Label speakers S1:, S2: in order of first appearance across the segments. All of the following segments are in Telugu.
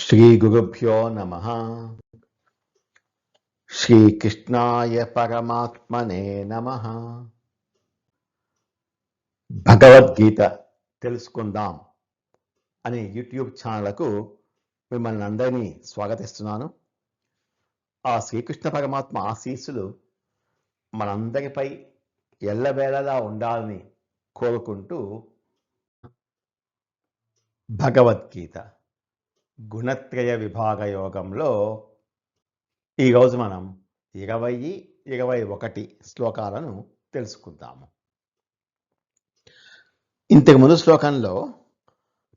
S1: శ్రీగురుభ్యో నమః. శ్రీకృష్ణాయ పరమాత్మనే నమః. భగవద్గీత తెలుసుకుందాం అనే యూట్యూబ్ ఛానల్కు మిమ్మల్ని అందరినీ స్వాగతిస్తున్నాను. ఆ శ్రీకృష్ణ పరమాత్మ ఆశీస్సులు మనందరిపై ఎల్లవేళలా ఉండాలని కోరుకుంటూ భగవద్గీత గుణత్రయ విభాగ యోగంలో ఈరోజు మనం 20, 21 శ్లోకాలను తెలుసుకుందాము. ఇంతకుముందు శ్లోకంలో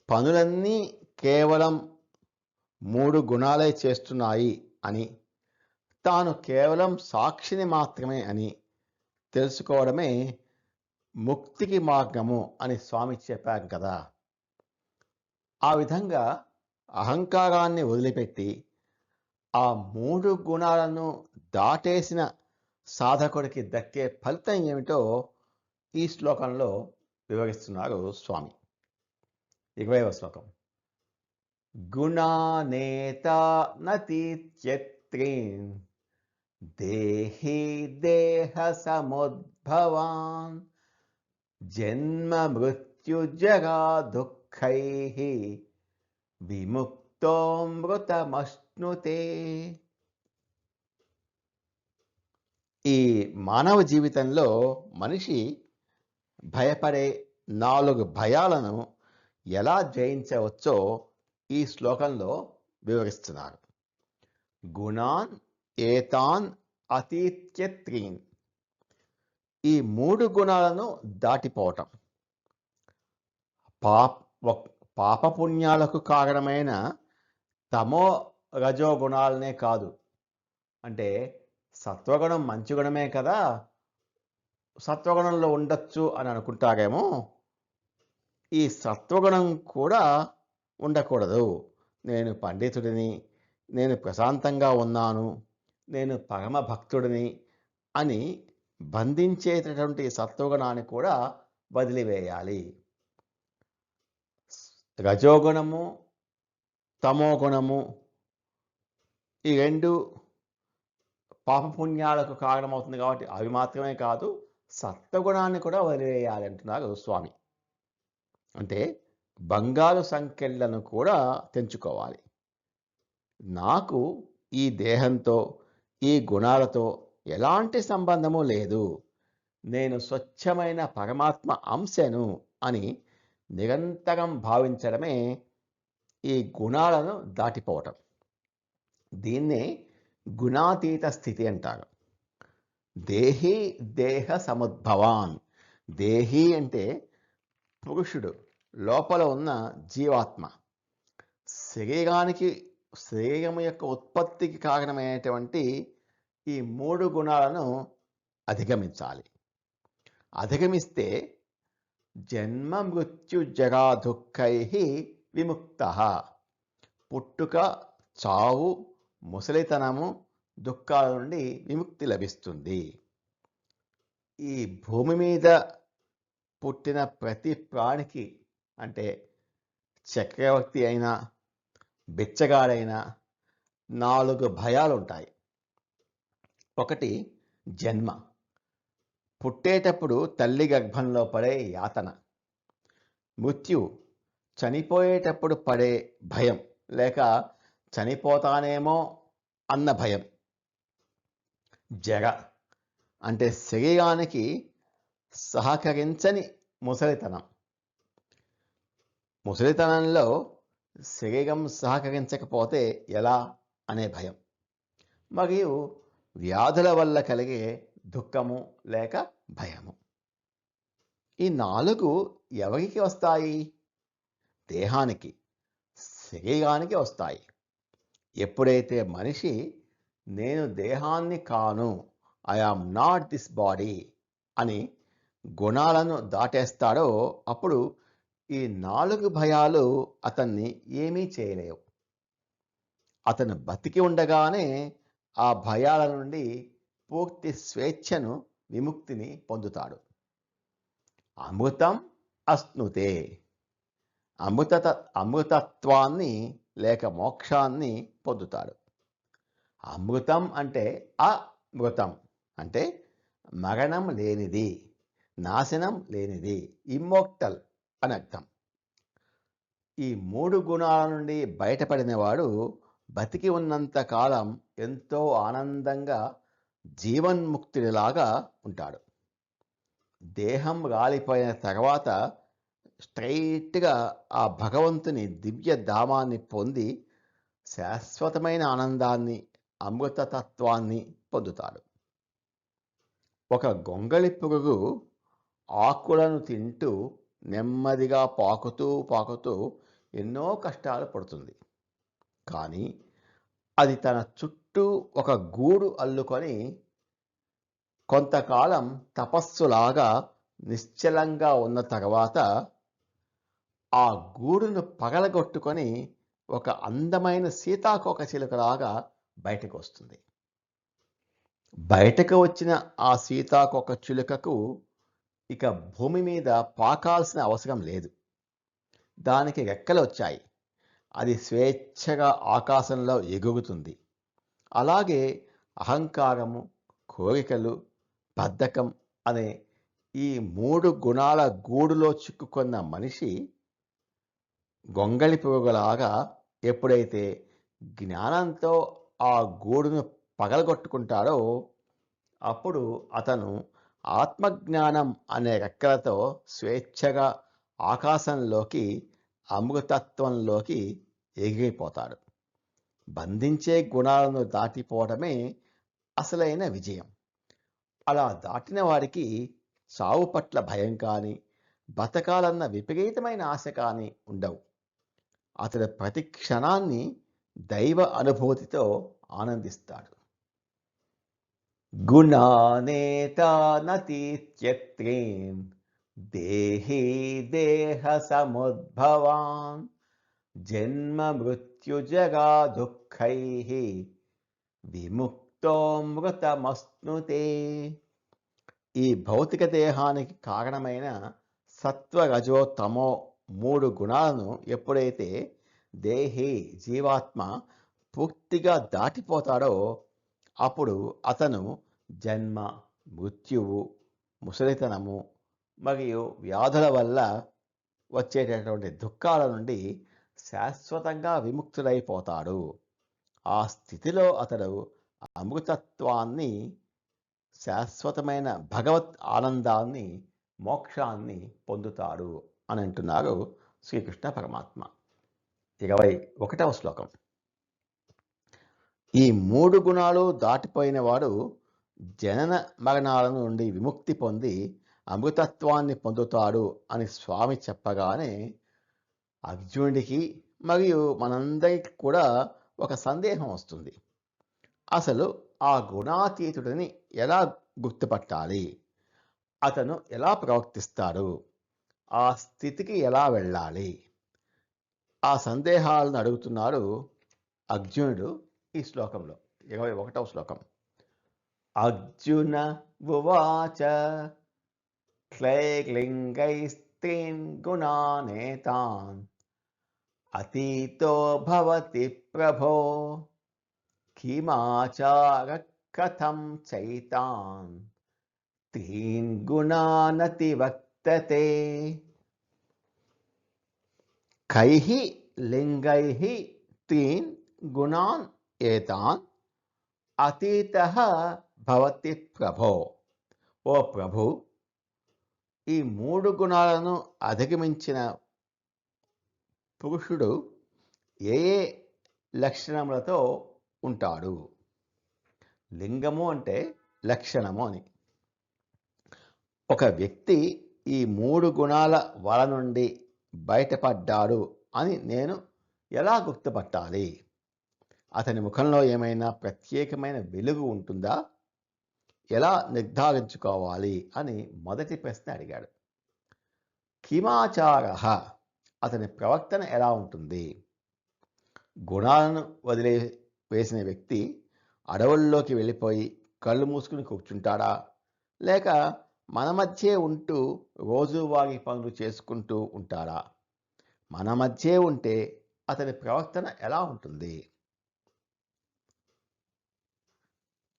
S1: పనులన్నీ కేవలం 3 గుణాలే చేస్తున్నాయి అని, తాను కేవలం సాక్షిని మాత్రమే అని తెలుసుకోవడమే ముక్తికి మార్గము అని స్వామి చెప్పారు కదా. ఆ విధంగా అహంకారాన్ని వదిలిపెట్టి ఆ 3 గుణాలను దాటేసిన సాధకుడికి దక్కే ఫలితం ఏమిటో ఈ శ్లోకంలో వివరిస్తున్నారు స్వామి. 20వ శ్లోకం. గుణానేతానతీత్యత్రీన్ దేహి దేహ సముద్భవాన్ జన్మ మృత్యుజరా దుఃఖైః విముక్తోమృతమశ్నుతే. ఈ మానవ జీవితంలో మనిషి భయపడే 4 భయాలను ఎలా జయించవచ్చో ఈ శ్లోకంలో వివరిస్తున్నారు. గుణాన్ ఏతాన్ అతీత్యత్రీన్. ఈ 3 గుణాలను దాటిపోవటం, పాపపుణ్యాలకు కారణమైన తమో రజో గుణాలనే కాదు, అంటే సత్వగుణం మంచి గుణమే కదా, సత్వగుణంలో ఉండొచ్చు అని అనుకుంటారేమో. ఈ సత్వగుణం కూడా ఉండకూడదు. నేను పండితుడిని, నేను ప్రశాంతంగా ఉన్నాను, నేను పరమ భక్తుడిని అని బంధించేటటువంటి సత్వగుణాన్ని కూడా వదిలివేయాలి. రజోగుణము, తమోగుణము ఈ 2 పాపపుణ్యాలకు కారణమవుతుంది కాబట్టి అవి మాత్రమే కాదు, సత్వగుణాన్ని కూడా వదిలివేయాలి అంటున్నారు స్వామి. అంటే బంగారు సంఖ్యలను కూడా తెంచుకోవాలి. నాకు ఈ దేహంతో, ఈ గుణాలతో ఎలాంటి సంబంధము లేదు, నేను స్వచ్ఛమైన పరమాత్మ అంశను అని నిరంతరం భావించడమే ఈ గుణాలను దాటిపోవటం. దీన్నే గుణాతీత స్థితి అంటారు. దేహి దేహ సముద్భవాన్. దేహి అంటే పురుషుడు, లోపల ఉన్న జీవాత్మ. శరీరం యొక్క ఉత్పత్తికి కారణమైనటువంటి ఈ 3 గుణాలను అధిగమించాలి. అధిగమిస్తే జన్మ మృత్యు జరా దుఃఖైః విముక్తః. పుట్టుక, చావు, ముసలితనము, దుఃఖాల నుండి విముక్తి లభిస్తుంది. ఈ భూమి మీద పుట్టిన ప్రతి ప్రాణికి, అంటే చక్రవర్తి అయినా బిచ్చగాడైనా 4 భయాలు ఉంటాయి. ఒకటి జన్మ. పుట్టేటప్పుడు తల్లి గర్భంలో పడే యాతన. మృత్యు, చనిపోయేటప్పుడు పడే భయం, లేక చనిపోతానేమో అన్న భయం. జర అంటే శరీరానికి సహకరించని ముసలితనం. ముసలితనంలో శరీరం సహకరించకపోతే ఎలా అనే భయం. మరియు వ్యాధుల వల్ల కలిగే దుఃఖము లేక భయము. ఈ 4 ఎవరికి వస్తాయి? దేహానికి, శరీరానికి వస్తాయి. ఎప్పుడైతే మనిషి నేను దేహాన్ని కాను, I am not this body అని గుణాలను దాటేస్తాడో అప్పుడు ఈ 4 భయాలు అతన్ని ఏమీ చేయలేవు. అతను బతికి ఉండగానే ఆ భయాల నుండి పూర్తి స్వేచ్ఛను, విముక్తిని పొందుతాడు. అమృతం అశ్నుతే. అమృతత్వాన్ని లేక మోక్షాన్ని పొందుతాడు. అమృతం అంటే అమృతం అంటే మరణం లేనిది, నాశనం లేనిది, ఇమ్మోర్టల్ అని అర్థం. ఈ 3 గుణాల నుండి బయటపడినవాడు బతికి ఉన్నంత కాలం ఎంతో ఆనందంగా జీవన్ముక్తుడిలాగా ఉంటాడు. దేహం రాలిపోయిన తర్వాత స్ట్రైట్గా ఆ భగవంతుని దివ్య ధామాన్ని పొంది శాశ్వతమైన ఆనందాన్ని, అమృతతత్వాన్ని పొందుతాడు. ఒక గొంగళి పురుగు ఆకులను తింటూ నెమ్మదిగా పాకుతూ ఎన్నో కష్టాలు పడుతుంది. కానీ అది తన చుట్టూ ఒక గూడు అల్లుకొని కొంతకాలం తపస్సులాగా నిశ్చలంగా ఉన్న తర్వాత ఆ గూడును పగలగొట్టుకొని ఒక అందమైన సీతాకోకచిలుకలాగా బయటకు వస్తుంది. బయటకు వచ్చిన ఆ సీతాకోకచిలుకకు ఇక భూమి మీద పాకాల్సిన అవసరం లేదు. దానికి రెక్కలు వచ్చాయి. అది స్వేచ్ఛగా ఆకాశంలో ఎగురుతుంది. అలాగే అహంకారము, కోరికలు, బద్ధకం అనే ఈ 3 గుణాల గూడులో చిక్కుకున్న మనిషి గొంగళి పురుగులాగా ఎప్పుడైతే జ్ఞానంతో ఆ గూడును పగలగొట్టుకుంటాడో అప్పుడు అతను ఆత్మజ్ఞానం అనే రెక్కలతో స్వేచ్ఛగా ఆకాశంలోకి, అమృతత్వంలోకి ఎగిరిపోతాడు. బంధించే గుణాలను దాటిపోవడమే అసలైన విజయం. అలా దాటిన వారికి చావు పట్ల భయం కానీ, బతకాలన్న విపరీతమైన ఆశ కానీ ఉండవు. అతడు ప్రతి క్షణాన్ని దైవ అనుభూతితో ఆనందిస్తాడు. గుణానేతానతీత్యత్రీన్ దేహీ దేహ సముద్భవాన్ జన్మ మృత్యుజగా దుఃఖైః విముక్తోమృతమశ్నుతే. ఈ భౌతిక దేహానికి కారణమైన సత్వ, రజో, తమో 3 గుణాలను ఎప్పుడైతే దేహి జీవాత్మ పూర్తిగా దాటిపోతాడో అప్పుడు అతను జన్మ, మృత్యువు, ముసలితనము మరియు వ్యాధుల వల్ల వచ్చేటటువంటి దుఃఖాల నుండి శాశ్వతంగా విముక్తుడైపోతాడు. ఆ స్థితిలో అతడు అమృతత్వాన్ని, శాశ్వతమైన భగవత్ ఆనందాన్ని, మోక్షాన్ని పొందుతాడు అని అంటున్నారు శ్రీకృష్ణ పరమాత్మ. 21వ శ్లోకం. ఈ 3 గుణాలు దాటిపోయిన వాడు జనన మరణాల నుండి విముక్తి పొంది అమృతత్వాన్ని పొందుతాడు అని స్వామి చెప్పగానే అర్జునుడికి మరియు మనందరికీ కూడా ఒక సందేహం వస్తుంది. అసలు ఆ గుణాతీతుడిని ఎలా గుర్తుపట్టాలి? అతను ఎలా ప్రవర్తిస్తాడు? ఆ స్థితికి ఎలా వెళ్ళాలి? ఆ సందేహాలను అడుగుతున్నాడు అర్జునుడు ఈ శ్లోకంలో. 21వ శ్లోకం. అర్జున ఉవాచ క్లైర్లింగైస్త్రీన్ గుణానేతాన్ అతీతో భవతి ప్రభో కిమాచార కథం చైతాన్ త్రీన్ గుణానతివర్తతే. కైః లింగైః త్రీన్ గుణాన్ ఏతాన్ అతీతః భవతి ప్రభో. ఓ ప్రభు, ఈ 3 గుణాలను అధిగమించిన పురుషుడు ఏ ఏ లక్షణములతో ఉంటాడు? లింగము అంటే లక్షణము అని. ఒక వ్యక్తి ఈ 3 గుణాల వల నుండి బయటపడ్డాడు అని నేను ఎలా గుర్తుపట్టాలి? అతని ముఖంలో ఏమైనా ప్రత్యేకమైన వెలుగు ఉంటుందా? ఎలా నిర్ధారించుకోవాలి అని మొదటి ప్రశ్న అడిగాడు. కిమాచారః, అతని ప్రవర్తన ఎలా ఉంటుంది? గుణాలను వదిలివేసిన వ్యక్తి అడవుల్లోకి వెళ్ళిపోయి కళ్ళు మూసుకుని కూర్చుంటాడా? లేక మన మధ్యే ఉంటూ రోజువారీ పనులు చేసుకుంటూ ఉంటాడా? మన మధ్యే ఉంటే అతని ప్రవర్తన ఎలా ఉంటుంది?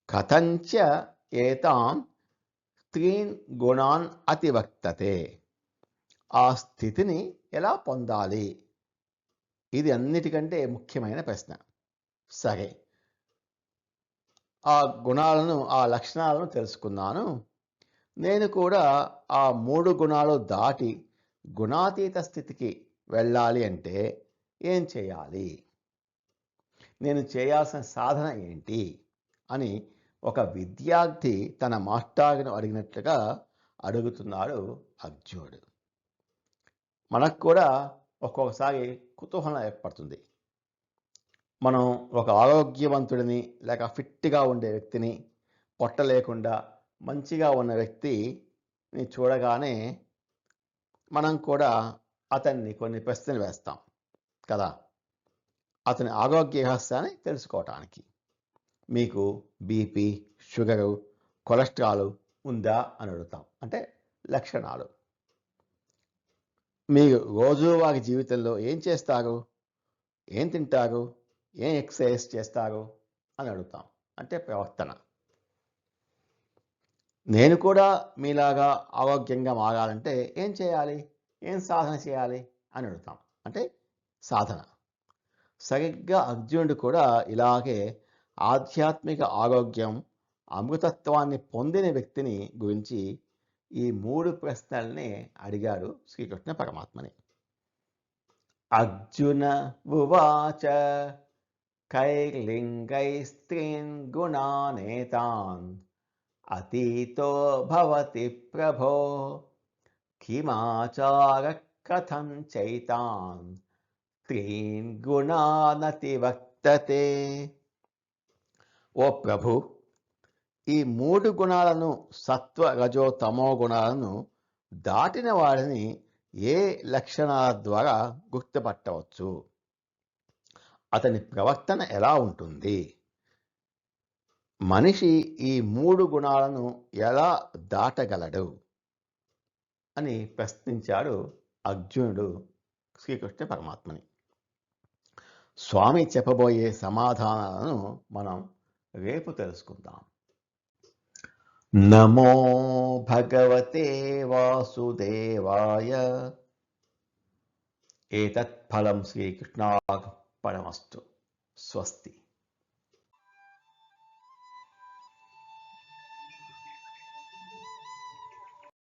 S1: కథంచ ఏతాన్ త్రీన్ గుణాన్ అతివర్తతే. ఆ స్థితిని ఎలా పొందాలి? ఇది అన్నిటికంటే ముఖ్యమైన ప్రశ్న. సరే, ఆ గుణాలను, ఆ లక్షణాలను తెలుసుకున్నాను. నేను కూడా ఆ 3 గుణాలు దాటి గుణాతీత స్థితికి వెళ్ళాలి అంటే ఏం చేయాలి? నేను చేయాల్సిన సాధన ఏంటి? అని ఒక విద్యార్థి తన మాస్టారును అడిగినట్లుగా అడుగుతున్నాడు అర్జునుడు. మనకు కూడా ఒక్కొక్కసారి కుతూహలం ఏర్పడుతుంది. మనం ఒక ఆరోగ్యవంతుడిని, లేక ఫిట్గా ఉండే వ్యక్తిని, పొట్ట లేకుండా మంచిగా ఉన్న వ్యక్తిని చూడగానే మనం కూడా అతన్ని కొన్ని ప్రశ్నలు వేస్తాం కదా, అతని ఆరోగ్య రహస్యాన్ని తెలుసుకోవటానికి. మీకు బీపీ, షుగరు, కొలెస్ట్రాల్ ఉందా అని అడుగుతాం. అంటే లక్షణాలు. మీరు రోజువారీ జీవితంలో ఏం చేస్తారు? ఏం తింటారు? ఏం ఎక్సర్సైజ్ చేస్తారు అని అడుగుతాం. అంటే ప్రవర్తన. నేను కూడా మీలాగా ఆరోగ్యంగా మారాలంటే ఏం చేయాలి? ఏం సాధన చేయాలి అని అడుగుతాం. అంటే సాధన. సరిగ్గా అర్జునుడు కూడా ఇలాగే ఆధ్యాత్మిక ఆరోగ్యం, అమృతత్వాన్ని పొందిన వ్యక్తిని గురించి ఈ 3 ప్రశ్నల్ని అడిగాడు శ్రీకృష్ణ పరమాత్మని. అర్జున ఉవాచ కైర్లింగైస్త్రీన్ గుణానేతాన్ అతీతో భవతి ప్రభో కిమాచార కథం చైతాన్ త్రీన్ గుణానతివర్తతే. ఓ ప్రభు, ఈ 3 గుణాలను, సత్వ రజో తమో గుణాలను దాటిన వాడిని ఏ లక్షణాల ద్వారా గుర్తుపట్టవచ్చు? అతని ప్రవర్తన ఎలా ఉంటుంది? మనిషి ఈ 3 గుణాలను ఎలా దాటగలడు అని ప్రశ్నించాడు అర్జునుడు శ్రీకృష్ణ పరమాత్మని. స్వామి చెప్పబోయే సమాధానాలను మనం రేపు తెలుసుకుందాం. నమో భగవతే వాసుదేవాయ. ఏతత్ ఫలం శ్రీకృష్ణార్పణమస్తు. స్వస్తి.